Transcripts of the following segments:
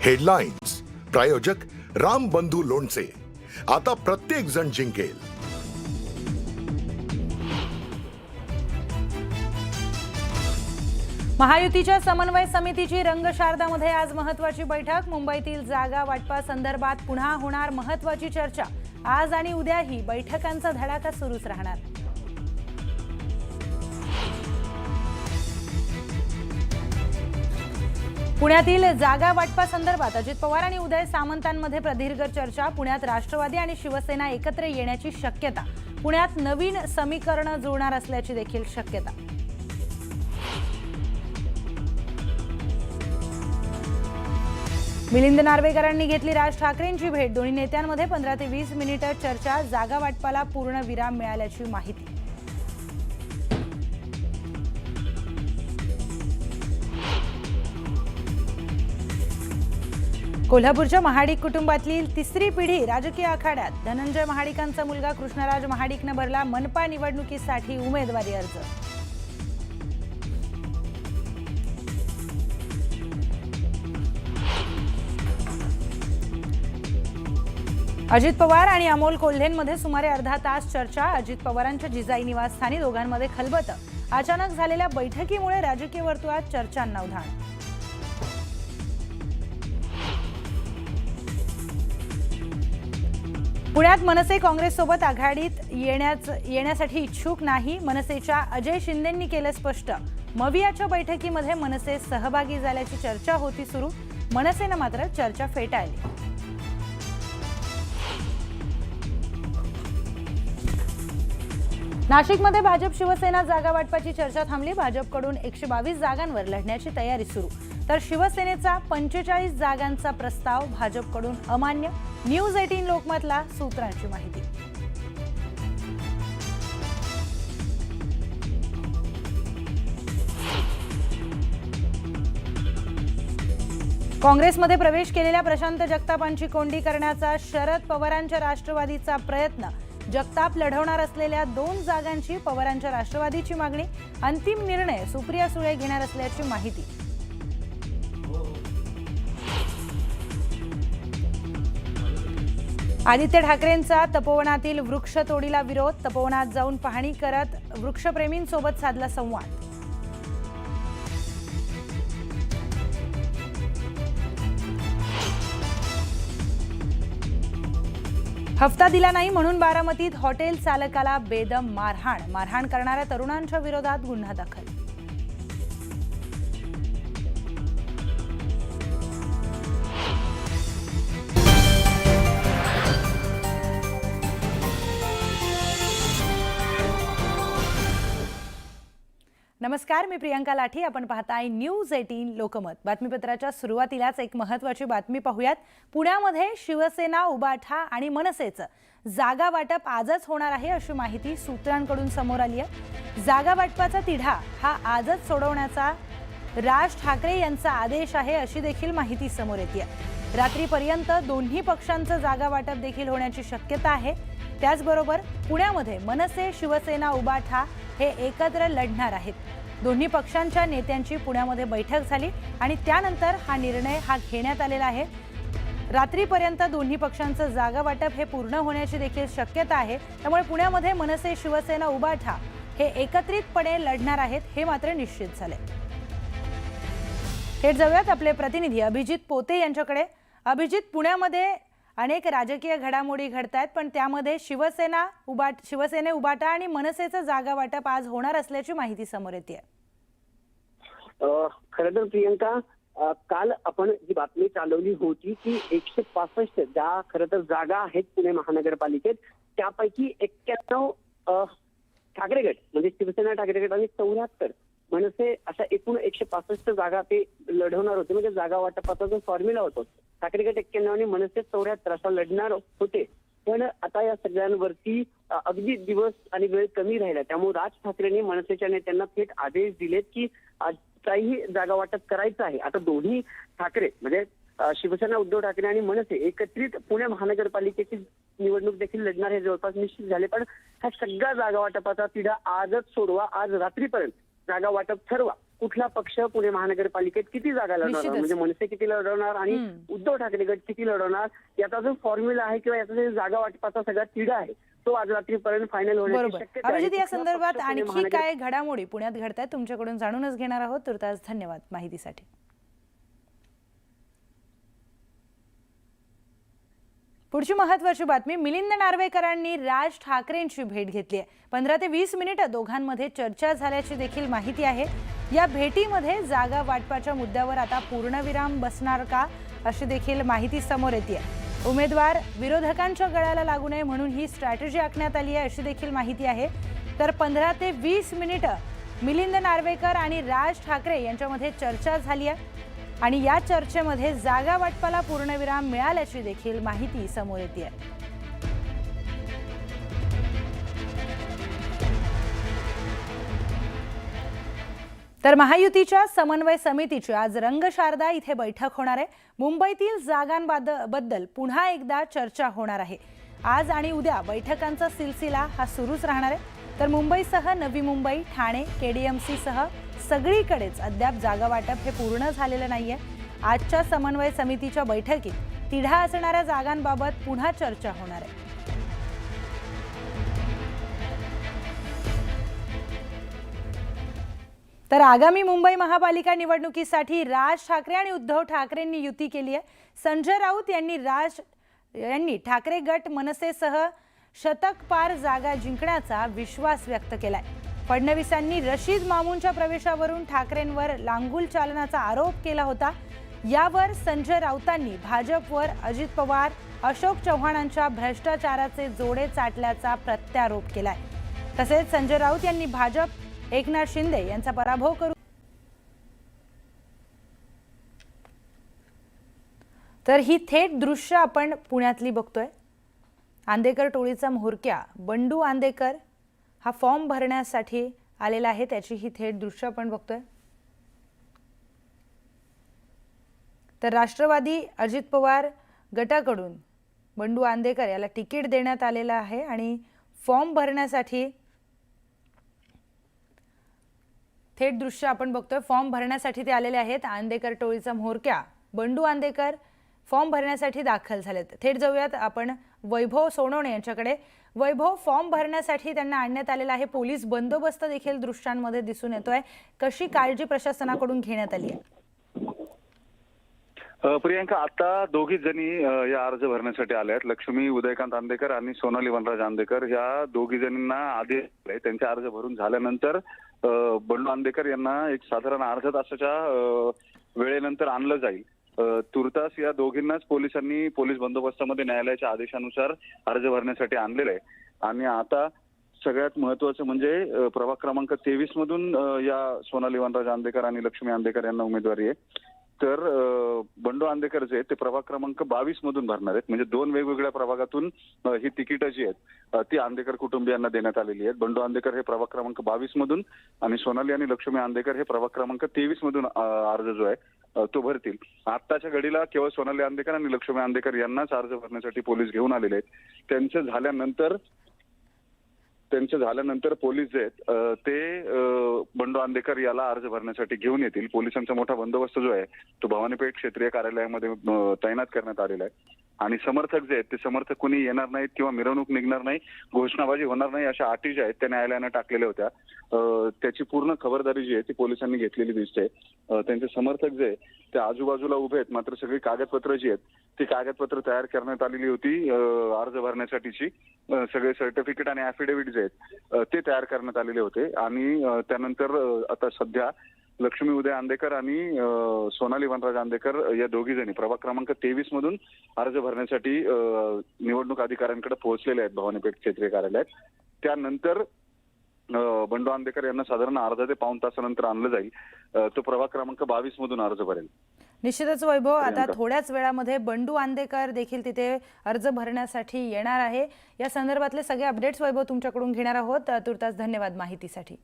Headlines प्रायोजक राम बंधू लोणचे. आता प्रत्येक जण जिंकेल. महायुतीच्या समन्वय समितीची रंगशारदामध्ये आज महत्त्वाची बैठक. मुंबईतील जागा वाटपा संदर्भात पुन्हा होणार महत्त्वाची चर्चा. आज आणि उद्याही बैठकांचा धडाका सुरूच राहणार. पुण्यातील जागा वाटपा संदर्भात अजित पवार आणि उदय सामंतांमध्ये प्रदीर्घ चर्चा. पुण्यात राष्ट्रवादी आणि शिवसेना एकत्र येण्याची शक्यता. पुण्यात नवीन समीकरण जुळणार असल्याची देखील शक्यता. मिलिंद नार्वेकरांनी घेतली राज ठाकरेंची भेट. दोन्ही नेत्यांमध्ये 15 ते 20 मिनिटं चर्चा. जागा वाटपाला पूर्ण विराम मिळाल्याची माहिती. कोल्हापूरच्या महाडिक कुटुंबातली तिसरी पिढी राजकीय आखाड्यात. धनंजय महाडिकांचा मुलगा कृष्णराज महाडिकनं भरला मनपा निवडणुकीसाठी उमेदवारी अर्ज. अजित पवार आणि अमोल कोल्हेंमध्ये सुमारे अर्धा तास चर्चा. अजित पवारांच्या जिजाई निवासस्थानी दोघांमध्ये खलबतं. अचानक झालेल्या बैठकीमुळे राजकीय वर्तुळात चर्चांना उधाण. पुण्यात मनसे काँग्रेससोबत आघाडीत येण्यासाठी इच्छुक नाही. मनसेच्या अजय शिंदेंनी केलं स्पष्ट. मवियाच्या बैठकीमध्ये मनसे सहभागी झाल्याची चर्चा होती सुरू. मनसेनं मात्र चर्चा फेटाळली. नाशिकमध्ये भाजप शिवसेना जागा वाटपाची चर्चा थांबली. भाजपकडून 122 जागांवर लढण्याची तयारी सुरू, तर शिवसेनेचा 45 जागांचा प्रस्ताव भाजपकडून अमान्य. न्यूज 18 लोकमतला सूत्रांची माहिती. काँग्रेसमध्ये प्रवेश केलेल्या प्रशांत जगतापांची कोंडी करण्याचा शरद पवारांच्या राष्ट्रवादीचा प्रयत्न. जगताप लढवणार असलेल्या 2 जागांची पवारांच्या राष्ट्रवादीची मागणी. अंतिम निर्णय सुप्रिया सुळे घेणार असल्याची माहिती. आदित्य ठाकरेंचा तपोवनातील वृक्षतोडीला विरोध. तपोवनात जाऊन पाहणी करत वृक्षप्रेमींसोबत साधला संवाद. हप्ता दिला नाही म्हणून बारामतीत हॉटेल चालकाला बेदम मारहाण. मारहाण करणाऱ्या तरुणांच्या विरोधात गुन्हा दाखल. नमस्कार, मी प्रियंका लाठी. आपण पाहताय न्यूज 18 लोकमत. बातमीपत्राच्या सुरुवातीलाच एक महत्त्वाची बातमी पाहूयात. पुण्यामध्ये शिवसेना, उबाठा आणि मनसेचं जागा वाटप आजच होणार आहे अशी माहिती सूत्रांकडून समोर आली आहे. जागा वाटपाचा तिढा हा आजच सोडवण्याचा राज ठाकरे यांचा आदेश आहे अशी देखील माहिती समोर येते. रात्रीपर्यंत दोन्ही पक्षांचं जागा वाटप देखील होण्याची शक्यता आहे. त्याचबरोबर पुण्यामध्ये मनसे, शिवसेना, उबाठा हे एकत्र लढणार आहेत. दोन्ही पक्षांच्या नेत्यांची पुण्यामध्ये बैठक झाली आणि त्यानंतर हा निर्णय घेण्यात आलेला आहे. रात्रीपर्यंत दोन्ही पक्षांचं जागा वाटप हे पूर्ण होण्याची देखील शक्यता आहे. त्यामुळे पुण्यामध्ये मनसे, शिवसेना, उबाठा हे एकत्रितपणे लढणार आहेत हे मात्र निश्चित झाले. थेट जाऊयात आपले प्रतिनिधी अभिजित पोते यांच्याकडे. अभिजित, पुण्यामध्ये अनेक राजकीय घडामोडी घडतायत, पण त्यामध्ये शिवसेने, उबाटा आणि मनसेचं जागा वाटप आज होणार असल्याची माहिती समोर येते. खरं तर प्रियंका, काल आपण जी बातमी चालवली होती की 165 ज्या खरं तर जागा आहेत पुणे महानगरपालिकेत, त्यापैकी 91 ठाकरे गट म्हणजे शिवसेना ठाकरे गट आणि 74 मनसे अशा एकूण 165 जागा ते लढवणार होते. म्हणजे जागा वाटपाचा जो फॉर्म्युला होतो, ठाकरे गट 91 आणि मनसे 74 असा लढणार होते. पण आता या सगळ्यांवरती अगदी दिवस आणि वेळ कमी राहिला. त्यामुळे राज ठाकरेंनी मनसेच्या नेत्यांना थेट आदेश दिलेत की आजचाही जागा वाटप करायचं आहे. आता दोन्ही ठाकरे म्हणजे शिवसेना, उद्धव ठाकरे आणि मनसे एकत्रित पुणे महानगरपालिकेची निवडणूक देखील लढणार हे जवळपास निश्चित झाले. पण हा सगळा जागा वाटपाचा तिढा आजच सोडवा, आज रात्रीपर्यंत जागा वाटप ठरवा. कुठला पक्ष पुणे महानगरपालिकेत किती जागा लढवणार, निश्चितच. म्हणजे मनसे किती लढवणार आणि उद्धव ठाकरे गट किती लढवणार, याचा जो फॉर्म्युला आहे किंवा याचा जो जागा वाटपाचा सगळा तिढा आहे तो आज रात्रीपर्यंत फायनल होण्याची बरोबर. शक्यता आहे. अभिजित, या कुठला संदर्भात पक्ष पुणे आणखी काय घडामोडी पुण्यात घडतायत तुमच्याकडून जाणूनच घेणार आहोत. तुर्तास धन्यवाद माहितीसाठी. पुढची महत्वाची बातमी, मिलिंद नार्वेकरांनी राज ठाकरेंची भेट घेतली आहे. 15 ते 20 मिनिटं दोघांमध्ये चर्चा झाल्याची देखील माहिती आहे. या भेटीमध्ये जागा वाटपाच्या मुद्द्यावर आता पूर्णविराम बसणार का, अशी देखील माहिती समोर येते. उमेदवार विरोधकांच्या गळ्याला लागू नये म्हणून ही स्ट्रॅटेजी आखण्यात आली आहे, अशी देखील माहिती आहे. तर 15 ते 20 मिनिटं मिलिंद नार्वेकर आणि राज ठाकरे यांच्यामध्ये चर्चा झाली आहे आणि या चर्चेमध्ये जागा वाटपाला पूर्णविराम मिळाल्याची देखील माहिती समोर येते. तर महायुतीच्या समन्वय समितीची आज रंगशारदा इथे बैठक होणार आहे. मुंबईतील जागांबद्दल पुन्हा एकदा चर्चा होणार आहे. आज आणि उद्या बैठकांचा सिलसिला हा सुरूच राहणार आहे. तर मुंबईसह नवी मुंबई, ठाणे, केडीएमसी सह सगळीकडेच अद्याप जागा वाटप हे पूर्ण झालेलं नाहीये. आजच्या समन्वय समितीच्या बैठकीत तिढा असणाऱ्या जागांबाबत पुन्हा चर्चा होणार आहे. तर आगामी मुंबई महापालिका निवडणुकीसाठी राज ठाकरे आणि उद्धव ठाकरेंनी युती केली आहे. संजय राऊत यांनी ठाकरे गट मनसेसह शतक पार जागा जिंकण्याचा विश्वास व्यक्त केलाय. फडणवीसांनी रशीद मामूंच्या प्रवेशावरून ठाकरेंवर लांगुल चालनाचा आरोप केला होता. यावर संजय राऊतांनी भाजपवर अजित पवार, अशोक चव्हाणांच्या भ्रष्टाचाराचे जोडे चाटल्याचा प्रत्यारोप केलाय. तसेच संजय राऊत यांनी भाजप एकनाथ शिंदे यांचा पराभव करून तर ही थेट दृश्य आपण पुण्यातली बघतोय. आंदेकर टोळीचा म्होरक्या बंडू आंदेकर हा फॉर्म भरण्यासाठी आलेला आहे, त्याची ही थेट दृश्य आपण बघतोय. तर राष्ट्रवादी अजित पवार गटाकडून बंडू आंदेकर याला तिकीट देण्यात आलेलं आहे आणि फॉर्म भरण्यासाठी थेट दृश्य आपण बघतोय. फॉर्म भरण्यासाठी ते आलेले आहेत. आंदेकर टोळीचा म्होरक्या बंडू आंदेकर फॉर्म भरण्यासाठी दाखल झालेत. थेट जाऊयात आपण वैभव सोनवणे यांच्याकडे. वैभव, फॉर्म भरण्यासाठी त्यांना आणण्यात आलेला आहे. पोलीस बंदोबस्त देखील दृश्यांमध्ये दिसून येतोय. कशी काळजी प्रशासनाकडून घेण्यात आली आहे? प्रियंका, आता दोघी जणी या अर्ज भरण्यासाठी आल्या आहेत. लक्ष्मी उदयकांत आंदेकर आणि सोनाली वनराज आंदेकर ह्या दोघी जणींना आधी त्यांचे अर्ज भरून झाल्यानंतर बंडू आंदेकर यांना एक साधारण अर्ध्या तासाच्या वेळेनंतर आणलं जाईल. तुर्तास या दोघींनाच पोलिसांनी पोलीस बंदोबस्तामध्ये न्यायालयाच्या आदेशानुसार अर्ज भरण्यासाठी आणलेला आहे. आणि आता सगळ्यात महत्वाचं म्हणजे प्रभाग क्रमांक 23 मधून या सोनाली वनराज आंदेकर आणि लक्ष्मी आंदेकर यांना उमेदवारी आहे. तर बंडू आंदेकर जे ते प्रभाग क्रमांक 22 मधून भरणार आहेत. म्हणजे दोन वेगवेगळ्या प्रभागातून ही तिकीट जी आहेत ती आंदेकर कुटुंबियांना देण्यात आलेली आहेत. बंडू आंदेकर हे प्रभाग क्रमांक 22 मधून आणि सोनाली आणि लक्ष्मी आंदेकर हे प्रभाग क्रमांक 23 मधून अर्ज जो आहे तो भरतील. आत्ताच्या घडीला केवळ सोनाली आंदेकर आणि लक्ष्मी आंदेकर यांनाच अर्ज भरण्यासाठी पोलीस घेऊन आलेले आहेत. त्यांचं झाल्यानंतर पोलीस जे आहेत ते बंडू आंदेकर याला अर्ज भरण्यासाठी घेऊन येतील. पोलिसांचा मोठा बंदोबस्त जो आहे तो भवानीपेठ क्षेत्रीय कार्यालयामध्ये तैनात करण्यात आलेला आहे. आणि समर्थक जे आहेत ते समर्थक कोणी येणार नाहीत किंवा मिरवणूक निघणार नाही, घोषणाबाजी होणार नाही, अशा अटी ज्या आहेत त्या न्यायालयानं टाकलेल्या होत्या. त्याची पूर्ण खबरदारी जी आहे ती पोलिसांनी घेतलेली दिसते. त्यांचे समर्थक जे ते आजूबाजूला उभे आहेत, मात्र सगळी कागदपत्र जी आहेत ती कागदपत्र तयार करण्यात आलेली होती अर्ज भरण्यासाठीची. सगळे सर्टिफिकेट आणि ऍफिडेव्हिट जे आहेत ते तयार करण्यात आलेले होते. आणि त्यानंतर आता सध्या लक्ष्मी उदय आंदेकर आणि सोनाली वनराज आंदेकर या दोघी जणी प्रभाग क्रमांक 23 मधून अर्ज भरण्यासाठी निवडणूक अधिकाऱ्यांकडे पोहोचलेले आहेत भवानीपेठ क्षेत्रीय कार्यालयात. त्यानंतर बंडू आंदेकर यांना साधारण अर्धा ते पाऊण तासानंतर आणलं जाईल. तो प्रभाग क्रमांक 22 मधून अर्ज भरेल. निश्चितच वैभव, आता थोड्याच वेळामध्ये बंडू आंदेकर देखील तिथे अर्ज भरण्यासाठी येणार आहे. या संदर्भातले सगळे अपडेट्स वैभव तुमच्याकडून घेणार आहोत. तुर्तास धन्यवाद माहितीसाठी.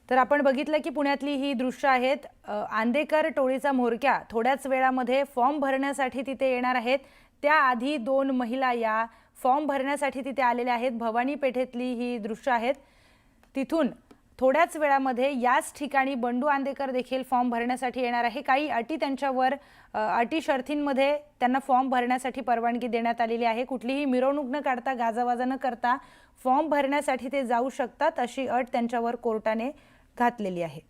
तर आपण बघितलं की पुण्यातली ही दृश्य आहेत. आंदेकर टोळीचा म्होरक्या थोड्याच वेळामध्ये फॉर्म भरण्यासाठी तिथे येणार आहेत. त्याआधी दोन महिला या फॉर्म भरण्यासाठी तिथे आलेले आहेत। भवानी पेठेतली ही दृश्य आहेत। तिथून थोड्याच वेळामध्ये याच ठिकाणी बंडू आंदेकर देखील फॉर्म भरण्यासाठी येणार आहे। काही अटी त्यांच्यावर अटी शर्तींमध्ये त्यांना फॉर्म भरण्यासाठी परवानगी देण्यात आलेली आहे। कुठलीही मिरवणूक न काढता गाजावाजा न करता फॉर्म भरण्यासाठी ते जाऊ शकतात अशी अट त्यांच्यावर कोर्टाने घातलेली आहे।